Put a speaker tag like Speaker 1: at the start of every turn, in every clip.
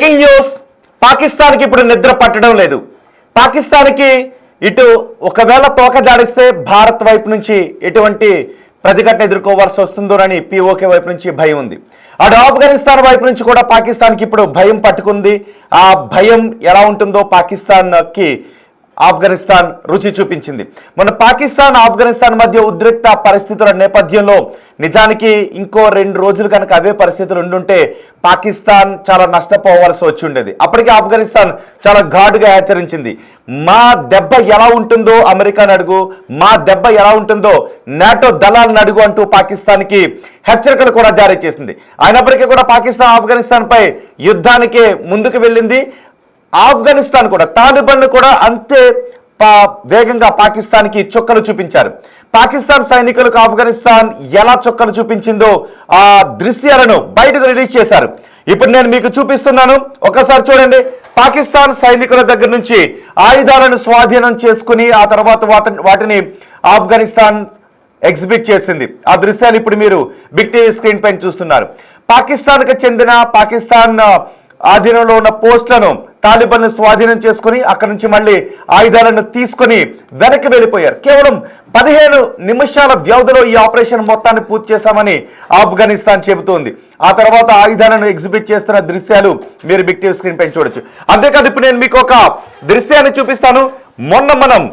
Speaker 1: Breaking news. పాకిస్తాన్కి ఇప్పుడు నిద్ర పట్టడం లేదు. పాకిస్తాన్కి ఇటు ఒకవేళ తోక జాడిస్తే భారత్ వైపు నుంచి ఎటువంటి ప్రతిఘటన ఎదుర్కోవాల్సి వస్తుందోనని పిఓకే వైపు నుంచి భయం ఉంది. అటు ఆఫ్ఘనిస్తాన్ వైపు నుంచి కూడా పాకిస్తాన్కి ఇప్పుడు భయం పట్టుకుంది. ఆ భయం ఎలా ఉంటుందో పాకిస్తాన్కి ఆఫ్ఘనిస్తాన్ రుచి చూపించింది. మన పాకిస్తాన్ ఆఫ్ఘనిస్తాన్ మధ్య ఉద్రిక్త పరిస్థితుల నేపథ్యంలో నిజానికి ఇంకో 2 రోజులు కనుక అవే పరిస్థితులు ఉండుంటే పాకిస్తాన్ చాలా నష్టపోవాల్సి వచ్చి ఉండేది. అప్పటికే ఆఫ్ఘనిస్తాన్ చాలా ఘాటుగా హెచ్చరించింది. మా దెబ్బ ఎలా ఉంటుందో అమెరికాను అడుగు, మా దెబ్బ ఎలా ఉంటుందో నాటో దళాలను అడుగు అంటూ పాకిస్తాన్కి హెచ్చరికలు కూడా జారీ చేసింది. అయినప్పటికీ కూడా పాకిస్తాన్ ఆఫ్ఘనిస్తాన్పై యుద్ధానికే ముందుకు వెళ్ళింది. ఆఫ్ఘనిస్తాన్ కూడా తాలిబాన్లు కూడా అంతే వేగంగా పాకిస్తాన్కి చుక్కలు చూపించారు. పాకిస్తాన్ సైనికులకు ఆఫ్ఘనిస్తాన్ ఎలా చుక్కలు చూపించిందో ఆ దృశ్యాలను బయటకు రిలీజ్ చేశారు. ఇప్పుడు నేను మీకు చూపిస్తున్నాను, ఒకసారి చూడండి. పాకిస్తాన్ సైనికుల దగ్గర నుంచి ఆయుధాలను స్వాధీనం చేసుకుని ఆ తర్వాత వాటిని ఆఫ్ఘనిస్తాన్ ఎగ్జిబిట్ చేసింది. ఆ దృశ్యాలు ఇప్పుడు మీరు బిగ్ టీవీ స్క్రీన్ పైన చూస్తున్నారు. పాకిస్తాన్కి చెందిన పాకిస్తాన్ ఆధీనంలో ఉన్న పోస్టులను తాలిబాన్లు స్వాధీనం చేసుకుని అక్కడి నుంచి మళ్ళీ ఆయుధాలను తీసుకుని వెనక్కి వెళ్ళిపోయారు. కేవలం 15 నిమిషాల వ్యవధిలో ఈ ఆపరేషన్ మొత్తాన్ని పూర్తి చేశామని ఆఫ్ఘనిస్తాన్ చెబుతోంది. ఆ తర్వాత ఆయుధాలను ఎగ్జిబిట్ చేస్తున్న దృశ్యాలు మీరు బిగ్ టీవీ స్క్రీన్ పైన చూడొచ్చు. అంతేకాదు ఇప్పుడు నేను మీకు ఒక దృశ్యాన్ని చూపిస్తాను. మొన్న మనం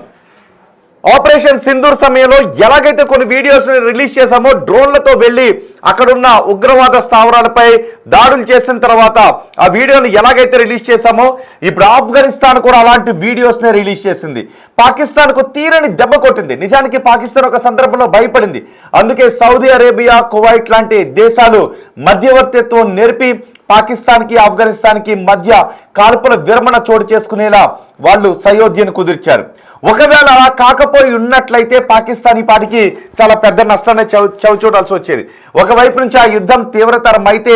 Speaker 1: ఆపరేషన్ సింధూర్ సమయంలో ఎలాగైతే కొన్ని వీడియోస్ రిలీజ్ చేశామో, డ్రోన్లతో వెళ్ళి అక్కడున్న ఉగ్రవాద స్థావరాలపై దాడులు చేసిన తర్వాత ఆ వీడియోని ఎలాగైతే రిలీజ్ చేశామో, ఇప్పుడు ఆఫ్ఘనిస్తాన్ కూడా అలాంటి వీడియోస్ని రిలీజ్ చేసింది. పాకిస్తాన్కు తీరని దెబ్బ కొట్టింది. నిజానికి పాకిస్తాన్ ఒక సందర్భంలో భయపడింది. అందుకే సౌదీ అరేబియా, కువైట్ లాంటి దేశాలు మధ్యవర్తిత్వం నేర్పి పాకిస్తాన్కి ఆఫ్ఘనిస్తాన్కి మధ్య కాల్పుల విరమణ చోటు చేసుకునేలా వాళ్ళు సయోధ్యను కుదిర్చారు. ఒకవేళ అలా కాకపోయి ఉన్నట్లయితే పాకిస్తాన్ ఈ పాటికి చాలా పెద్ద నష్టాన్ని చవిచూడాల్సి వచ్చేది. ఒకవైపు నుంచి ఆ యుద్ధం తీవ్రతరం అయితే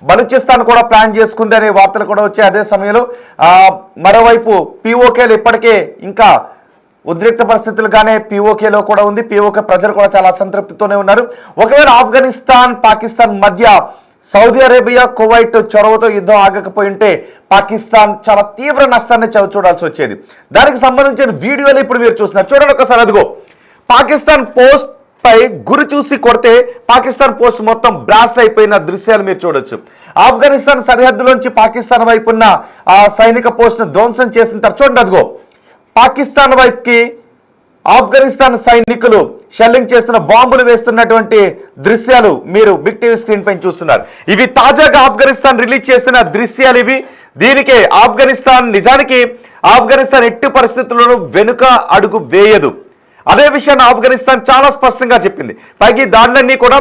Speaker 1: బలూచిస్తాన్ కూడా ప్లాన్ చేసుకుంది అనే వార్తలు కూడా వచ్చాయి. అదే సమయంలో మరోవైపు పిఓకేలు ఇప్పటికే ఇంకా ఉద్రిక్త పరిస్థితులుగానే పిఓకేలో కూడా ఉంది. పిఓకే ప్రజలు కూడా చాలా అసంతృప్తితోనే ఉన్నారు. ఒకవేళ ఆఫ్ఘనిస్తాన్ పాకిస్తాన్ మధ్య సౌదీ అరేబియా, కువైట్ చొరవతో యుద్ధం ఆగకపోయి ఉంటే పాకిస్తాన్ చాలా తీవ్ర నష్టాన్ని చవిచూడాల్సి వచ్చేది. దానికి సంబంధించిన వీడియోలు ఇప్పుడు మీరు చూస్తున్నారు. చూడండి ఒకసారి. అదిగో పాకిస్తాన్ పోస్ట్ పై గురి చూసి కొడితే పాకిస్తాన్ పోస్ట్ మొత్తం బ్లాస్ట్ అయిపోయిన దృశ్యాలు మీరు చూడొచ్చు. ఆఫ్ఘనిస్తాన్ సరిహద్దులోంచి పాకిస్తాన్ వైపు ఉన్న ఆ సైనిక పోస్ట్ను ధ్వంసం చేసిన తర్వాత చూడండి. అదిగో పాకిస్తాన్ వైపుకి ఆఫ్ఘనిస్తాన్ సైనికులు షెల్లింగ్ చేస్తున్న బాంబులు వేస్తున్నటువంటి దృశ్యాలు మీరు బిగ్ టీవీ స్క్రీన్ పైన చూస్తున్నారు. ఇవి తాజాగా ఆఫ్ఘనిస్తాన్ రిలీజ్ చేస్తున్న దృశ్యాలు ఇవి. దీనికే ఆఫ్ఘనిస్తాన్ నిజానికి ఆఫ్ఘనిస్తాన్ ఎట్టి పరిస్థితుల్లోనూ వెనుక అడుగు వేయదు. అదే విషయాన్ని ఆఫ్ఘనిస్తాన్ చాలా స్పష్టంగా చెప్పింది. పైకి దాడులన్నీ కూడా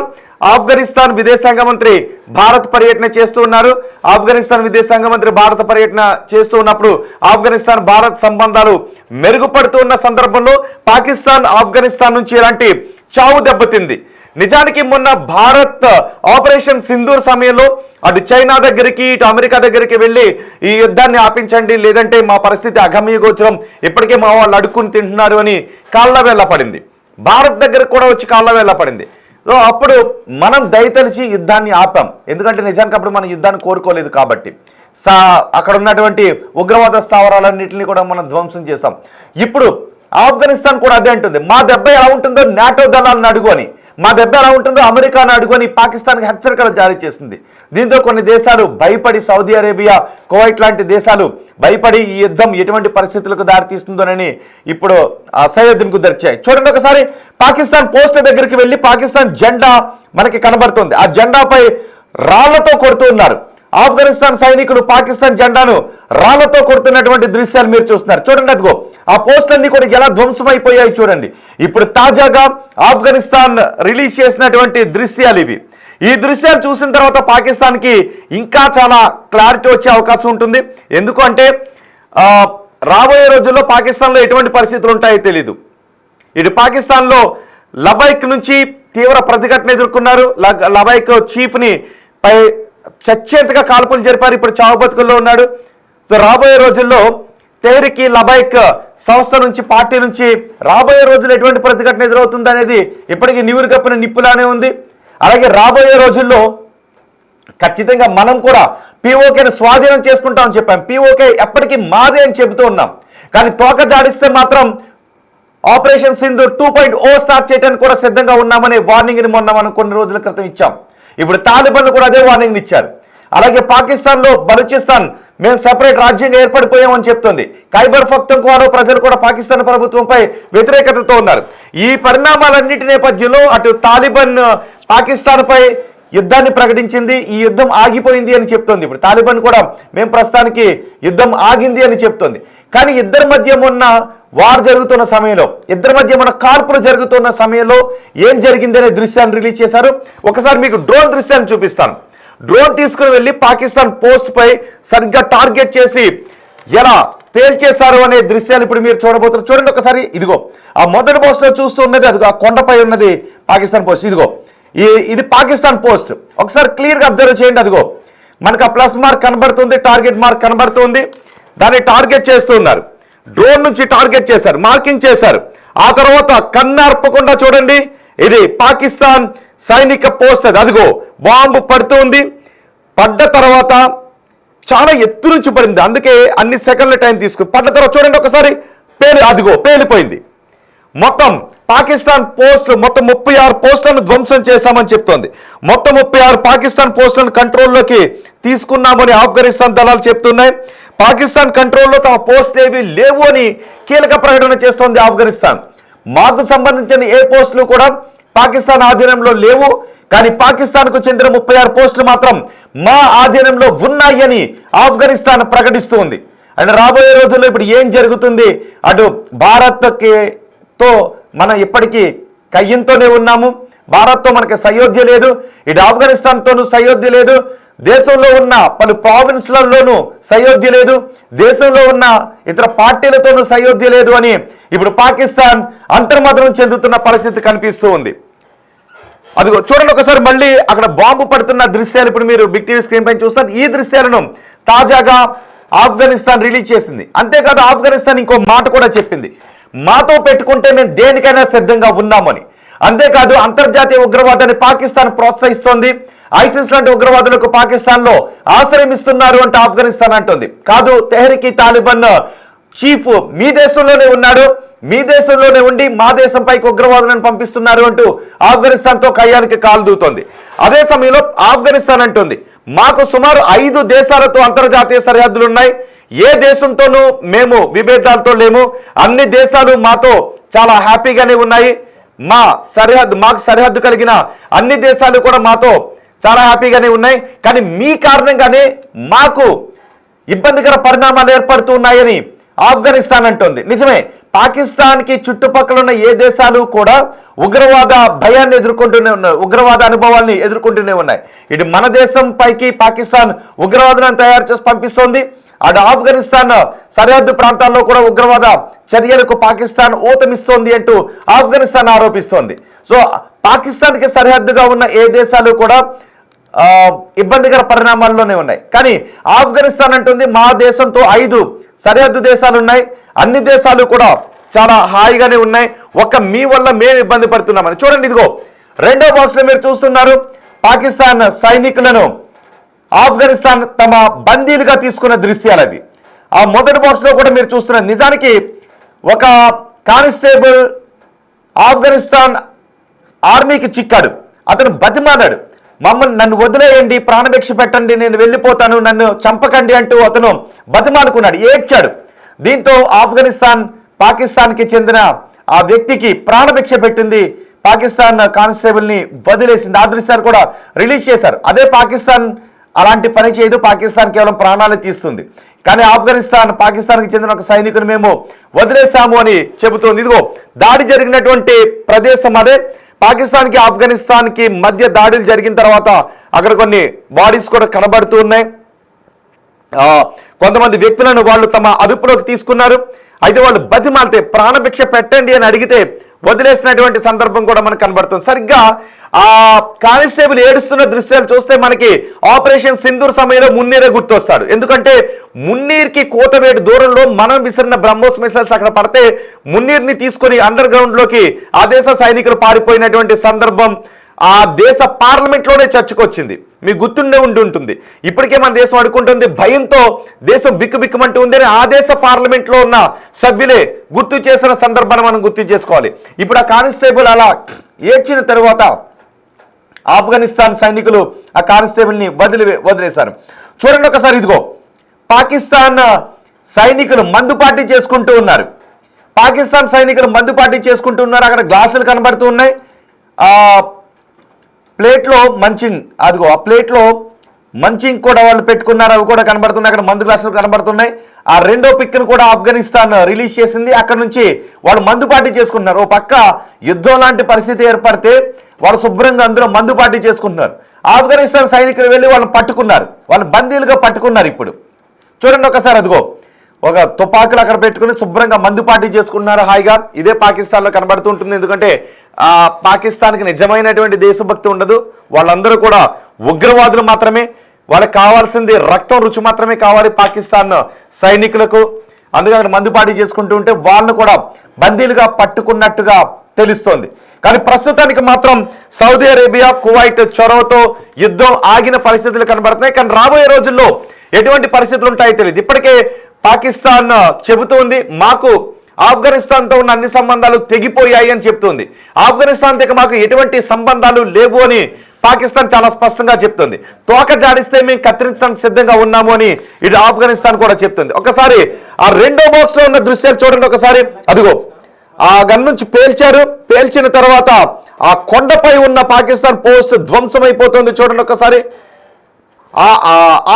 Speaker 1: ఆఫ్ఘనిస్తాన్ విదేశాంగ మంత్రి భారత్ పర్యటన చేస్తూ ఉన్నారు. ఆఫ్ఘనిస్తాన్ విదేశాంగ మంత్రి భారత పర్యటన చేస్తూ ఉన్నప్పుడు ఆఫ్ఘనిస్తాన్ భారత్ సంబంధాలు మెరుగుపడుతూ ఉన్న సందర్భంలో పాకిస్తాన్ ఆఫ్ఘనిస్తాన్ నుంచి ఇలాంటి చావు దెబ్బతింది. నిజానికి మొన్న భారత్ ఆపరేషన్ సింధూర్ సమయంలో అటు చైనా దగ్గరికి ఇటు అమెరికా దగ్గరికి వెళ్ళి ఈ యుద్ధాన్ని ఆపించండి, లేదంటే మా పరిస్థితి అగమ్యగోచరం, ఇప్పటికే మా వాళ్ళు అడుక్కుని తింటున్నారు అని కాళ్ళ వేళ్ళ పడింది. భారత్ దగ్గర కూడా వచ్చి కాళ్ళ వేళ్ళ పడింది. సో అప్పుడు మనం దయతలిచి యుద్ధాన్ని ఆపాం. ఎందుకంటే నిజానికి అప్పుడు మనం యుద్ధాన్ని కోరుకోలేదు కాబట్టి అక్కడ ఉన్నటువంటి ఉగ్రవాద స్థావరాలన్నింటినీ కూడా మనం ధ్వంసం చేసాం. ఇప్పుడు ఆఫ్ఘనిస్తాన్ కూడా అదే అంటుంది. మా దెబ్బ ఎలా ఉంటుందో నాటో దళాలను అడుగు అని, మా దెబ్బ ఎలా ఉంటుందో అమెరికాను అడుగు అని పాకిస్తాన్కి హెచ్చరికలు జారీ చేసింది. దీంతో కొన్ని దేశాలు భయపడి, సౌదీ అరేబియా, కువైట్ లాంటి దేశాలు భయపడి ఈ యుద్ధం ఎటువంటి పరిస్థితులకు దారితీస్తుందోనని ఇప్పుడు సయోధ్యను కుదిర్చాయి. చూడండి ఒకసారి. పాకిస్తాన్ పోస్ట్ దగ్గరికి వెళ్ళి పాకిస్తాన్ జెండా మనకి కనబడుతుంది. ఆ జెండాపై రాళ్లతో కొడుతూ ఉన్నారు. ఆఫ్ఘనిస్తాన్ సైనికులు పాకిస్తాన్ జెండాను రాళ్లతో కొడుతున్నటువంటి దృశ్యాలు మీరు చూస్తున్నారు. చూడండి. అదిగో ఆ పోస్టులన్నీ కూడా ఎలా ధ్వంసమైపోయాయి చూడండి. ఇప్పుడు తాజాగా ఆఫ్ఘనిస్తాన్ రిలీజ్ చేసినటువంటి దృశ్యాలు ఇవి. ఈ దృశ్యాలు చూసిన తర్వాత పాకిస్తాన్కి ఇంకా చాలా క్లారిటీ వచ్చే అవకాశం ఉంటుంది. ఎందుకు అంటే రాబోయే రోజుల్లో పాకిస్తాన్లో ఎటువంటి పరిస్థితులు ఉంటాయో తెలీదు. ఇటు పాకిస్తాన్లో లబైక్ నుంచి తీవ్ర ప్రతిఘటన ఎదుర్కొన్నారు. లబైక్ చీఫ్ని పై చచ్చేంతగా కాల్పులు జరిపారు. ఇప్పుడు చావు బతుకుల్లో ఉన్నాడు. సో రాబోయే రోజుల్లో తెహ్రీక్ లబైక్ సంస్థ నుంచి, పార్టీ నుంచి రాబోయే రోజుల్లో ఎటువంటి ప్రతిఘటన ఎదురవుతుంది అనేది ఇప్పటికీ నివురు కప్పిన నిప్పులానే ఉంది. అలాగే రాబోయే రోజుల్లో ఖచ్చితంగా మనం కూడా పీఓకేని స్వాధీనం చేసుకుంటామని చెప్పాం. పీఓకే ఎప్పటికీ మాదే అని చెబుతూ ఉన్నాం. కానీ తోక జాడిస్తే మాత్రం ఆపరేషన్ సింధూర్ 2.0 స్టార్ట్ చేయడానికి కూడా సిద్ధంగా ఉన్నామనే వార్నింగ్ని మొన్న మనం కొన్ని రోజుల క్రితం ఇచ్చాం. ఇప్పుడు తాలిబాన్లు కూడా అదే వార్నింగ్ని ఇచ్చారు. అలాగే పాకిస్తాన్లో బలూచిస్తాన్ మేము సెపరేట్ రాజ్యంగా ఏర్పడిపోయామని చెప్తుంది. ఖైబర్ పఖ్తూన్ఖ్వాలో ప్రజలు కూడా పాకిస్తాన్ ప్రభుత్వంపై వ్యతిరేకతతో ఉన్నారు. ఈ పరిణామాలన్నిటి నేపథ్యంలో అటు తాలిబాన్ పాకిస్తాన్పై యుద్ధాన్ని ప్రకటించింది. ఈ యుద్ధం ఆగిపోయింది అని చెప్తోంది. ఇప్పుడు తాలిబాన్ కూడా మేము ప్రస్తుతానికి యుద్ధం ఆగింది అని చెప్తోంది. కానీ ఇద్దరి మధ్య ఉన్న వార్ జరుగుతున్న సమయంలో, ఇద్దరి మధ్య మన కార్పులు జరుగుతున్న సమయంలో ఏం జరిగింది అనే దృశ్యాన్ని రిలీజ్ చేశారు. ఒకసారి మీకు డ్రోన్ దృశ్యాన్ని చూపిస్తాను. డ్రోన్ తీసుకుని వెళ్ళి పాకిస్తాన్ పోస్ట్ పై సరిగ్గా టార్గెట్ చేసి ఎలా పేల్చేశారు అనే దృశ్యాలు ఇప్పుడు మీరు చూడబోతున్నారు. చూడండి ఒకసారి. ఇదిగో ఆ మొదటి పోస్ట్ లో చూస్తూ ఉన్నది, అదిగో ఆ కొండపై ఉన్నది పాకిస్తాన్ పోస్ట్. ఇదిగో ఇది పాకిస్తాన్ పోస్ట్. ఒకసారి క్లియర్ గా అబ్జర్వ్ చేయండి. అదిగో మనకు ఆ ప్లస్ మార్క్ కనబడుతుంది, టార్గెట్ మార్క్ కనబడుతుంది. దాన్ని టార్గెట్ చేస్తున్నారు. డ్రోన్ నుంచి టార్గెట్ చేశారు, మార్కింగ్ చేశారు. ఆ తర్వాత కన్నార్పకుండా చూడండి, ఇది పాకిస్తాన్ సైనిక పోస్ట్. అదిగో బాంబు పడుతుంది. పడ్డ తర్వాత చాలా ఎత్తు నుంచి పడింది, అందుకే అన్ని సెకండ్ల టైం తీసుకుని పడ్డ తర్వాత చూడండి ఒకసారి అదిగో పేలిపోయింది. మొత్తం పాకిస్తాన్ పోస్టులు మొత్తం 36 పోస్టులను ధ్వంసం చేశామని చెప్తోంది. మొత్తం 36 పాకిస్తాన్ పోస్టులను కంట్రోల్లోకి తీసుకున్నామని ఆఫ్ఘనిస్తాన్ దళాలు చెప్తున్నాయి. పాకిస్తాన్ కంట్రోల్లో తమ పోస్టులు ఏవి లేవు అని కీలక ప్రకటన చేస్తోంది ఆఫ్ఘనిస్తాన్. మాకు సంబంధించిన ఏ పోస్టులు కూడా పాకిస్తాన్ ఆధీనంలో లేవు, కానీ పాకిస్తాన్కు చెందిన 36 పోస్టులు మాత్రం మా ఆధీనంలో ఉన్నాయని ఆఫ్ఘనిస్తాన్ ప్రకటిస్తూ ఉంది. అంటే రాబోయే రోజుల్లో ఇప్పుడు ఏం జరుగుతుంది, అటు భారత్తో మనం ఇప్పటికీ కయ్యంతోనే ఉన్నాము. భారత్తో మనకి సయోధ్య లేదు, ఇటు ఆఫ్ఘనిస్తాన్తోనూ సయోధ్య లేదు, దేశంలో ఉన్న పలు ప్రావిన్స్లలోనూ సయోధ్య లేదు, దేశంలో ఉన్న ఇతర పార్టీలతోనూ సయోధ్య లేదు అని ఇప్పుడు పాకిస్తాన్ అంతర్మథనం చెందుతున్న పరిస్థితి కనిపిస్తూ ఉంది. అదిగో చూడండి ఒకసారి మళ్ళీ అక్కడ బాంబు పడుతున్న దృశ్యాలు ఇప్పుడు మీరు బిగ్ టీవీ స్క్రీన్ పైన చూస్తారు. ఈ దృశ్యాలను తాజాగా ఆఫ్ఘనిస్తాన్ రిలీజ్ చేసింది. అంతేకాదు ఆఫ్ఘనిస్తాన్ ఇంకో మాట కూడా చెప్పింది, మాతో పెట్టుకుంటే మేము దేనికైనా సిద్ధంగా ఉన్నామని. అంతేకాదు అంతర్జాతీయ ఉగ్రవాదాన్ని పాకిస్తాన్ ప్రోత్సహిస్తోంది. ఐసిస్ లాంటి ఉగ్రవాదులకు పాకిస్తాన్లో ఆశ్రయం ఇస్తున్నారు అంటే ఆఫ్ఘనిస్తాన్ అంటుంది. కాదు, తెహ్రీక్ తాలిబాన్ చీఫ్ మీ దేశంలోనే ఉన్నాడు, మీ దేశంలోనే ఉండి మా దేశంపైకి ఉగ్రవాదులను పంపిస్తున్నారు అంటూ ఆఫ్ఘనిస్తాన్తో కయ్యానికి కాలు దూతోంది. అదే సమయంలో ఆఫ్ఘనిస్తాన్ అంటుంది, మాకు సుమారు 5 దేశాలతో అంతర్జాతీయ సరిహద్దులు ఉన్నాయి, ఏ దేశంతోనూ మేము విభేదాలతో లేము, అన్ని దేశాలు మాతో చాలా హ్యాపీగానే ఉన్నాయి, మాకు సరిహద్దు కలిగిన అన్ని దేశాలు కూడా మాతో చాలా హ్యాపీగానే ఉన్నాయి, కానీ మీ కారణంగానే మాకు ఇబ్బందికర పరిణామాలు ఏర్పడుతూ ఉన్నాయని ఆఫ్ఘనిస్తాన్ అంటోంది. నిజమే, పాకిస్తాన్కి చుట్టుపక్కల ఉన్న ఏ దేశాలు కూడా ఉగ్రవాద భయాన్ని ఎదుర్కొంటూనే ఉన్నాయి, ఉగ్రవాద అనుభవాల్ని ఎదుర్కొంటూనే ఉన్నాయి. ఇటు మన దేశం పైకి పాకిస్తాన్ ఉగ్రవాదులను తయారు చేసి పంపిస్తోంది, అటు ఆఫ్ఘనిస్తాన్ సరిహద్దు ప్రాంతాల్లో కూడా ఉగ్రవాద చర్యలకు పాకిస్తాన్ ఊతమిస్తోంది అంటూ ఆఫ్ఘనిస్తాన్ ఆరోపిస్తోంది. సో పాకిస్తాన్కి సరిహద్దుగా ఉన్న ఏ దేశాలు కూడా ఇబ్బందికర పరిణామాల్లోనే ఉన్నాయి. కానీ ఆఫ్ఘనిస్తాన్ అంటుంది, మా దేశంతో 5 సరిహద్దు దేశాలు ఉన్నాయి, అన్ని దేశాలు కూడా చాలా హాయిగానే ఉన్నాయి, ఒక్క మీ వల్ల మేము ఇబ్బంది పడుతున్నామని. చూడండి, ఇదిగో రెండో బాక్స్ లో మీరు చూస్తున్నారు, పాకిస్తాన్ సైనికులను ఆఫ్ఘనిస్తాన్ తమ బందీలుగా తీసుకున్న దృశ్యాలు అవి. ఆ మొదటి బాక్స్ లో కూడా మీరు చూస్తున్నారు, నిజానికి ఒక కానిస్టేబుల్ ఆఫ్ఘనిస్తాన్ ఆర్మీకి చిక్కాడు. అతను బతిమాలాడు, నన్ను వదిలేయండి, ప్రాణభిక్ష పెట్టండి, నేను వెళ్ళిపోతాను, నన్ను చంపకండి అంటూ అతను బతిమాలుకున్నాడు, ఏడ్చాడు. దీంతో ఆఫ్ఘనిస్తాన్ పాకిస్తాన్కి చెందిన ఆ వ్యక్తికి ప్రాణభిక్ష పెట్టింది, పాకిస్తాన్ కానిస్టేబుల్ని వదిలేసింది. ఆ దృశ్యాలు కూడా రిలీజ్ చేశారు. అదే పాకిస్తాన్ అలాంటి పని చేయదు, పాకిస్తాన్ కేవలం ప్రాణాలు తీస్తుంది. కానీ ఆఫ్ఘనిస్తాన్ పాకిస్తాన్కి చెందిన ఒక సైనికుని మేము వదిలేసాము అని చెబుతోంది. ఇదిగో దాడి జరిగినటువంటి ప్రదేశం అదే. పాకిస్తాన్కి ఆఫ్ఘనిస్తాన్కి మధ్య దాడులు జరిగిన తర్వాత అక్కడ కొన్ని బాడీస్ కూడా కనబడుతూ ఉన్నాయి. కొంతమంది వ్యక్తులను వాళ్ళు తమ అదుపులోకి తీసుకున్నారు. అయితే వాళ్ళు బతిమాలితే ప్రాణభిక్ష పెట్టండి అని అడిగితే వదిలేసినటువంటి సందర్భం కూడా మనకు కనబడుతుంది. సరిగ్గా ఆ కానిస్టేబుల్ ఏడుస్తున్న దృశ్యాలు చూస్తే మనకి ఆపరేషన్ సింధూర్ సమయంలో మున్నీరే గుర్తొస్తాడు. ఎందుకంటే మున్నీర్కి కోతవేటు దూరంలో మనం విసిరిన బ్రహ్మోస్ మిసైల్స్ అక్కడ పడితే మున్నీర్ని తీసుకొని అండర్ గ్రౌండ్ లోకి ఆ దేశ సైనికులు పారిపోయినటువంటి సందర్భం ఆ దేశ పార్లమెంట్ లోనే చర్చకొచ్చింది. మీకు గుర్తుండే ఉంటుంది. ఇప్పటికే మన దేశం అడుకుంటుంది, భయంతో దేశం బిక్కుబిక్కుమంటూ ఉంది అని ఆ దేశ పార్లమెంట్లో ఉన్న సభ్యులే గుర్తు చేసిన సందర్భాన్ని మనం గుర్తు చేసుకోవాలి. ఇప్పుడు ఆ కానిస్టేబుల్ అలా ఏడ్చిన తరువాత ఆఫ్ఘనిస్తాన్ సైనికులు ఆ కానిస్టేబుల్ని వదిలేశారు. చూడండి ఒకసారి, ఇదిగో పాకిస్తాన్ సైనికులు మందుపాటి చేసుకుంటూ ఉన్నారు. పాకిస్తాన్ సైనికులు మందుపాటి చేసుకుంటూ ఉన్నారు. అక్కడ గ్లాసులు కనబడుతూ ఉన్నాయి. ప్లేట్లో మంచింగ్, అదిగో ఆ ప్లేట్లో మంచింగ్ కూడా వాళ్ళు పెట్టుకున్నారు, అవి కూడా కనబడుతున్నాయి. అక్కడ మందు గ్లాసులు కనబడుతున్నాయి. ఆ రెండో పిక్ను కూడా ఆఫ్ఘనిస్తాన్ రిలీజ్ చేసింది. అక్కడ నుంచి వాళ్ళు మందుపాటి చేసుకుంటున్నారు. ఓ పక్క యుద్ధం లాంటి పరిస్థితి ఏర్పడితే వాళ్ళు శుభ్రంగా అందులో మందుపాటి చేసుకుంటున్నారు. ఆఫ్ఘనిస్తాన్ సైనికులు వెళ్ళి వాళ్ళని పట్టుకున్నారు, వాళ్ళని బందీలుగా పట్టుకున్నారు. ఇప్పుడు చూడండి ఒకసారి, అదిగో ఒక తుపాకులు అక్కడ పెట్టుకుని శుభ్రంగా మందుపాటి చేసుకుంటున్నారు హాయిగా. ఇదే పాకిస్తాన్లో కనబడుతూ ఉంటుంది. ఎందుకంటే పాకిస్తాన్కి నిజమైనటువంటి దేశభక్తి ఉండదు. వాళ్ళందరూ కూడా ఉగ్రవాదులు మాత్రమే. వాళ్ళకి కావాల్సింది రక్తం రుచి మాత్రమే కావాలి పాకిస్తాన్ సైనికులకు. అందుకని మందుపాటి చేసుకుంటూ ఉంటే వాళ్ళను కూడా బందీలుగా పట్టుకున్నట్టుగా తెలుస్తోంది. కానీ ప్రస్తుతానికి మాత్రం సౌదీ అరేబియా, కువైట్ చొరవతో యుద్ధం ఆగిన పరిస్థితులు కనబడుతున్నాయి. కానీ రాబోయే రోజుల్లో ఎటువంటి పరిస్థితులు ఉంటాయో తెలియదు. ఇప్పటికే పాకిస్తాన్ చెబుతోంది, మాకు ఆఫ్ఘనిస్తాన్తో ఉన్న అన్ని సంబంధాలు తెగిపోయాయి అని చెప్తుంది. ఆఫ్ఘనిస్తాన్తో మాకు ఎటువంటి సంబంధాలు లేవు అని పాకిస్తాన్ చాలా స్పష్టంగా చెప్తుంది. తోక జాడిస్తే మేము కత్తిరించడానికి సిద్ధంగా ఉన్నాము అని ఇటు ఆఫ్ఘనిస్తాన్ కూడా చెప్తుంది. ఒకసారి ఆ రెండో బాక్స్ లో ఉన్న దృశ్యాలు చూడండి ఒకసారి. అదిగో ఆ గన్ నుంచి పేల్చారు. పేల్చిన తర్వాత ఆ కొండపై ఉన్న పాకిస్తాన్ పోస్ట్ ధ్వంసమైపోతుంది. చూడండి ఒకసారి.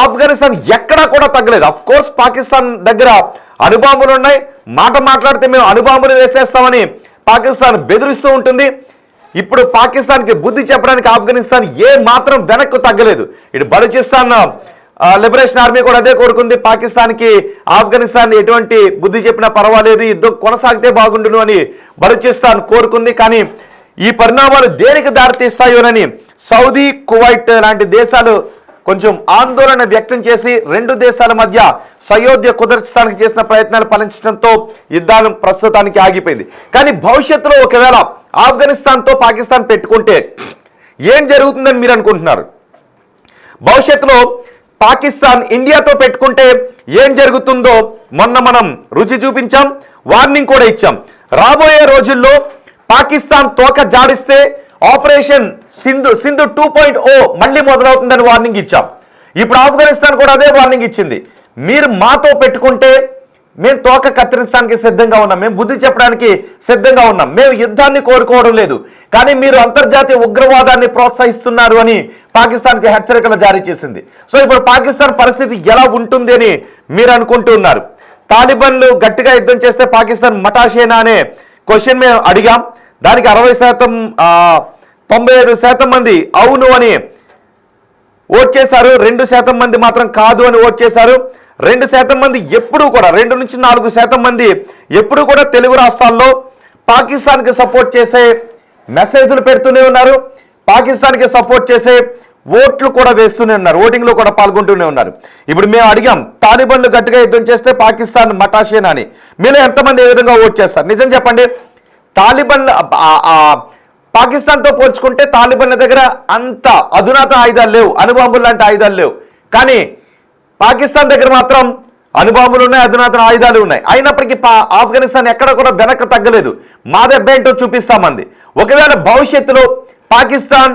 Speaker 1: ఆఫ్ఘనిస్తాన్ ఎక్కడా కూడా తగ్గలేదు. అఫ్ కోర్స్ పాకిస్తాన్ దగ్గర అణుబాంబులు ఉన్నాయి. మాట్లాడితే మేము అణుబాంబులు వేసేస్తామని పాకిస్తాన్ బెదిరిస్తూ ఉంటుంది. ఇప్పుడు పాకిస్తాన్కి బుద్ధి చెప్పడానికి ఆఫ్ఘనిస్తాన్ ఏ మాత్రం వెనక్కు తగ్గలేదు. ఇటు బలూచిస్తాన్ లిబరేషన్ ఆర్మీ కూడా అదే కోరుకుంది. పాకిస్తాన్కి ఆఫ్ఘనిస్తాన్ ఎటువంటి బుద్ధి చెప్పినా పర్వాలేదు, యుద్ధం కొనసాగితే బాగుండును అని బలూచిస్తాన్ కోరుకుంది. కానీ ఈ పరిణామాలు దేనికి దారితీస్తాయోనని సౌదీ, కువైట్ లాంటి దేశాలు కొంచెం ఆందోళన వ్యక్తం చేసి రెండు దేశాల మధ్య సయోధ్య కుదర్చడానికి చేసిన ప్రయత్నాలు ఫలించడంతో యుద్ధాలు ప్రస్తుతానికి ఆగిపోయింది. కానీ భవిష్యత్తులో ఒకవేళ ఆఫ్ఘనిస్తాన్తో పాకిస్తాన్ పెట్టుకుంటే ఏం జరుగుతుందని మీరు అనుకుంటున్నారు? భవిష్యత్తులో పాకిస్తాన్ ఇండియాతో పెట్టుకుంటే ఏం జరుగుతుందో మొన్న మనం రుచి చూపించాం, వార్నింగ్ కూడా ఇచ్చాం. రాబోయే రోజుల్లో పాకిస్తాన్ తోక జాడిస్తే ఆపరేషన్ సింధు 2.0 మళ్ళీ మొదలవుతుందని వార్నింగ్ ఇచ్చాం. ఇప్పుడు ఆఫ్ఘనిస్తాన్ కూడా అదే వార్నింగ్ ఇచ్చింది. మీరు మాతో పెట్టుకుంటే మేము తోక కత్తిరించడానికి సిద్ధంగా ఉన్నాం, మేము బుద్ధి చెప్పడానికి సిద్ధంగా ఉన్నాం, మేము యుద్ధాన్ని కోరుకోవడం లేదు, కానీ మీరు అంతర్జాతీయ ఉగ్రవాదాన్ని ప్రోత్సహిస్తున్నారు అని పాకిస్తాన్కి హెచ్చరికలు జారీ చేసింది. సో ఇప్పుడు పాకిస్తాన్ పరిస్థితి ఎలా ఉంటుంది అని మీరు అనుకుంటున్నారు? తాలిబాన్లు గట్టిగా యుద్ధం చేస్తే పాకిస్తాన్ మటాషేనా అనే క్వశ్చన్ మేము అడిగాం. దానికి 60%, 95% మంది అవును అని ఓట్ చేశారు. 2% మంది మాత్రం కాదు అని ఓట్ చేశారు. 2% మంది ఎప్పుడు కూడా 2 నుంచి 4% మంది ఎప్పుడు కూడా తెలుగు రాష్ట్రాల్లో పాకిస్తాన్కి సపోర్ట్ చేసే మెసేజ్లు పెడుతూనే ఉన్నారు. పాకిస్తాన్కి సపోర్ట్ చేసే ఓట్లు కూడా వేస్తూనే ఉన్నారు, ఓటింగ్లో కూడా పాల్గొంటూనే ఉన్నారు. ఇప్పుడు మేము అడిగాం, తాలిబాన్లు గట్టిగా యుద్ధం చేస్తే పాకిస్తాన్ మటాషేనా అని. మీలో ఎంతమంది ఏ విధంగా ఓట్ చేస్తారు? నిజం చెప్పండి. తాలిబాన్ పాకిస్తాన్తో పోల్చుకుంటే తాలిబాన్ల దగ్గర అంత అధునాతన ఆయుధాలు లేవు, అణుబాంబులు లాంటి ఆయుధాలు లేవు. కానీ పాకిస్తాన్ దగ్గర మాత్రం అణుబాంబులు ఉన్నాయి, అధునాతన ఆయుధాలు ఉన్నాయి. అయినప్పటికీ ఆఫ్ఘనిస్తాన్ ఎక్కడ కూడా వెనక్కి తగ్గలేదు. మా దెబ్బ ఏంటో చూపిస్తామంది. ఒకవేళ భవిష్యత్తులో పాకిస్తాన్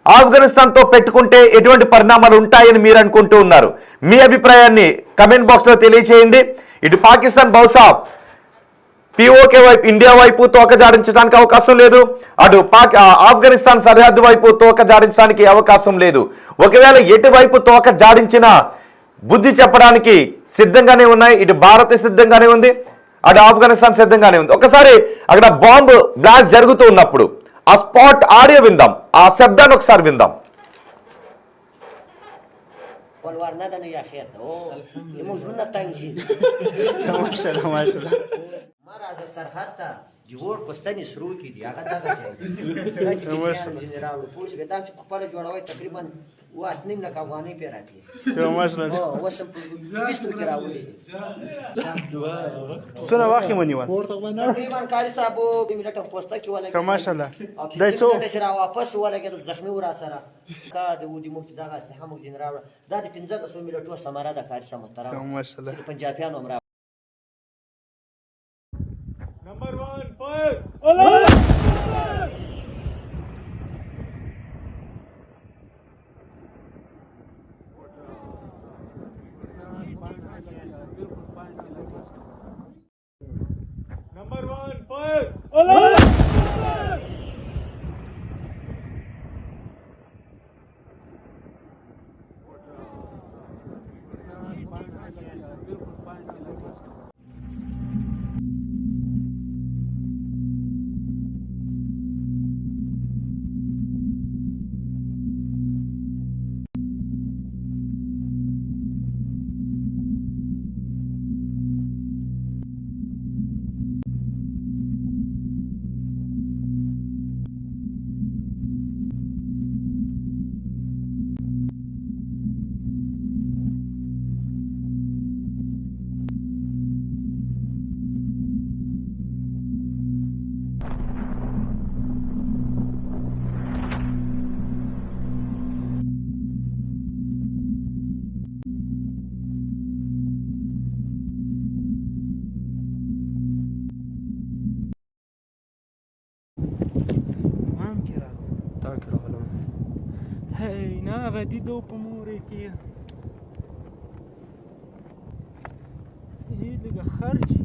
Speaker 1: ఆఫ్ఘనిస్తాన్తో పెట్టుకుంటే ఎటువంటి పరిణామాలు ఉంటాయని మీరు అనుకుంటూ ఉన్నారు? మీ అభిప్రాయాన్ని కమెంట్ బాక్స్లో తెలియచేయండి. ఇటు పాకిస్తాన్ బహుశా పిఓకే వైపు, ఇండియా వైపు తోక జాడించడానికి అవకాశం లేదు. అటు ఆఫ్ఘనిస్తాన్ సరిహద్దు వైపు తోక జాడించడానికి అవకాశం లేదు. ఒకవేళ ఎటువైపు తోక జాడించినా బుద్ధి చెప్పడానికి సిద్ధంగానే ఉన్నాయి. ఇటు భారత్ సిద్ధంగానే ఉంది, అటు ఆఫ్ఘనిస్తాన్ సిద్ధంగానే ఉంది. ఒకసారి అక్కడ బాంబు బ్లాస్ట్ జరుగుతూ ఉన్నప్పుడు ఆ స్పాట్ ఆడియో విందాం, ఆ శబ్దాన్ని ఒకసారి విందాం.
Speaker 2: Marah Sarhata جوړ پستنی سرو کی دی هغه دا چي راځي چې راوړو پوښ غدا چې خپل جوړوي تقریبا وات نیم لک افغاني پیراتی
Speaker 3: ماشاءالله
Speaker 2: او وسم بیسو کې راوړي
Speaker 3: څونه وخت مونږ
Speaker 2: تقریبا کاری صاحب په ملت پوسټه کې ولا
Speaker 3: ماشاءالله
Speaker 2: دای څو چې را واپس ولا کې زخمی ورا سره کا د ودی مخ دا غاسته هم جن راوړ دا د 15 ملتو سماره د کاری صاحب محترم
Speaker 3: ماشاءالله
Speaker 2: پنجابیانو امر
Speaker 3: نمبر 1 فایر الله Number 1 fire Allah
Speaker 4: Hei, na, vedi dopo muri kia. Hei, lega kharji.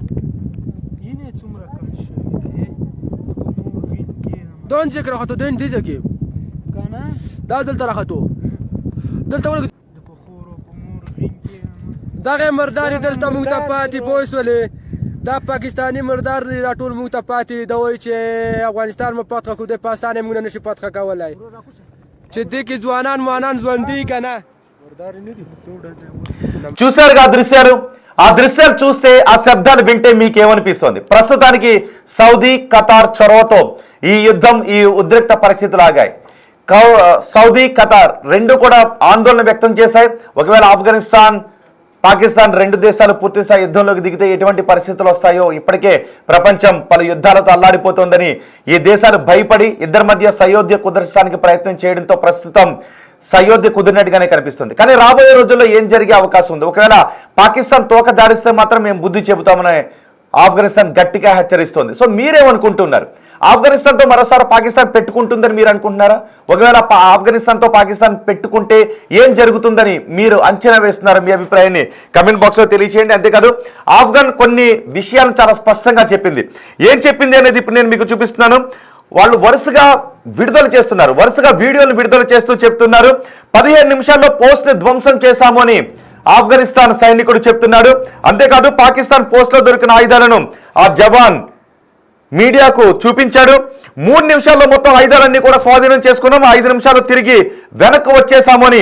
Speaker 4: Yine tumra karşı. Mur vin kia.
Speaker 5: دون ذکر راخته دین دي ځکه
Speaker 4: Kana?
Speaker 5: دا دلته راخته دلته ولګ
Speaker 4: د بخورو په مور vin kia.
Speaker 5: دغه مرداري دلته موږ ته پاتې پوسولې دا پاکستانی مردار دی دا ټول موږ ته پاتې دا وایي چې افغانستان مو فتح کو د پاکستان موږ نه نشي فتح کولای چې دې کې ځوانان موانان ځوندي کنه
Speaker 1: చూశారుగా ఆ దృశ్యాలు చూస్తే ఆ శబ్దాలు వింటే మీకేమనిపిస్తోంది? ప్రస్తుతానికి సౌదీ ఖతార్ చొరవతో ఈ యుద్ధం ఈ ఉద్రిక్త పరిస్థితులు ఆగాయి. సౌదీ ఖతార్ రెండు కూడా ఆందోళన వ్యక్తం చేశాయి. ఒకవేళ ఆఫ్ఘనిస్తాన్ పాకిస్తాన్ రెండు దేశాలు పూర్తిస్థాయి యుద్ధంలోకి దిగితే ఎటువంటి పరిస్థితులు వస్తాయో ఇప్పటికే ప్రపంచం పలు యుద్ధాలతో అల్లాడిపోతోందని ఈ దేశాలు భయపడి ఇద్దరి మధ్య సయోధ్య కుదర్చడానికి ప్రయత్నం చేయడంతో ప్రస్తుతం సయోధ్య కుదిరినట్టుగానే కనిపిస్తుంది. కానీ రాబోయే రోజుల్లో ఏం జరిగే అవకాశం ఉంది? ఒకవేళ పాకిస్తాన్ తోక జాడిస్తే మాత్రం మేము బుద్ధి చెబుతామని ఆఫ్ఘనిస్తాన్ గట్టిగా హెచ్చరిస్తోంది. సో మీరేమనుకుంటున్నారు? ఆఫ్ఘనిస్తాన్తో మరోసారి పాకిస్తాన్ పెట్టుకుంటుందని మీరు అనుకుంటున్నారా? ఒకవేళ ఆఫ్ఘనిస్తాన్తో పాకిస్తాన్ పెట్టుకుంటే ఏం జరుగుతుందని మీరు అంచనా వేస్తున్నారా? మీ అభిప్రాయాన్ని కమెంట్ బాక్స్లో తెలియచేయండి. అంతేకాదు ఆఫ్ఘన్ కొన్ని విషయాలను చాలా స్పష్టంగా చెప్పింది. ఏం చెప్పింది అనేది ఇప్పుడు నేను మీకు చూపిస్తున్నాను. వాళ్ళు వరుసగా విడుదల చేస్తున్నారు, వరుసగా వీడియోలు విడుదల చేస్తూ చెప్తున్నారు 15 నిమిషాల్లో పోస్ట్ని ధ్వంసం చేశాము అని ఆఫ్ఘనిస్తాన్ సైనికుడు చెప్తున్నాడు. అంతేకాదు పాకిస్తాన్ పోస్ట్లో దొరికిన ఆయుధాలను ఆ జవాన్ మీడియాకు చూపించాడు. 3 నిమిషాల్లో మొత్తం ఆయుధాలన్నీ కూడా స్వాధీనం చేసుకున్నాం, 5 నిమిషాలు తిరిగి వెనక్కు వచ్చేసాము అని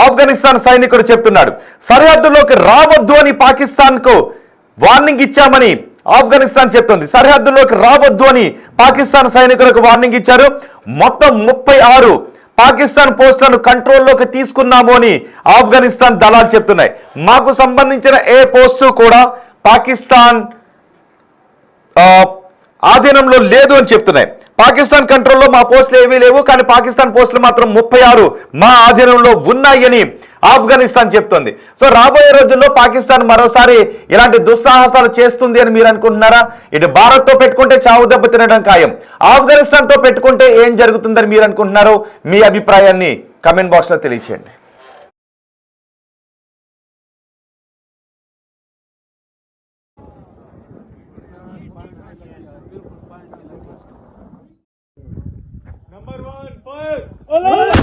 Speaker 1: ఆఫ్ఘనిస్తాన్ సైనికుడు చెప్తున్నాడు. సరిహద్దులోకి రావద్దు అని పాకిస్తాన్కు వార్నింగ్ ఇచ్చామని ఆఫ్ఘనిస్తాన్ చెప్తుంది. సరిహద్దులోకి రావద్దు అని పాకిస్తాన్ సైనికులకు వార్నింగ్ ఇచ్చారు. మొత్తం 36 పాకిస్తాన్ పోస్టులను కంట్రోల్లోకి తీసుకున్నాము అని ఆఫ్ఘనిస్తాన్ దళాలు చెప్తున్నాయి. మాకు సంబంధించిన ఏ పోస్టు కూడా పాకిస్తాన్ ఆధీనంలో లేదు అని చెప్తున్నాయి. పాకిస్తాన్ కంట్రోల్లో మా పోస్టులు ఏవీ లేవు, కానీ పాకిస్తాన్ పోస్టులు మాత్రం 36 మా ఆధీనంలో ఉన్నాయని ఆఫ్ఘనిస్తాన్ చెప్తోంది. సో రాబోయే రోజుల్లో పాకిస్తాన్ మరోసారి ఇలాంటి దుస్సాహసాలు చేస్తుంది అని మీరు అనుకుంటున్నారా? ఇటు భారత్తో పెట్టుకుంటే చావు దెబ్బ తినడం ఖాయం, ఆఫ్ఘనిస్తాన్తో పెట్టుకుంటే ఏం జరుగుతుందని మీరు అనుకుంటున్నారో మీ అభిప్రాయాన్ని కమెంట్ బాక్స్లో తెలియచేయండి.
Speaker 3: Number 1 fire Allah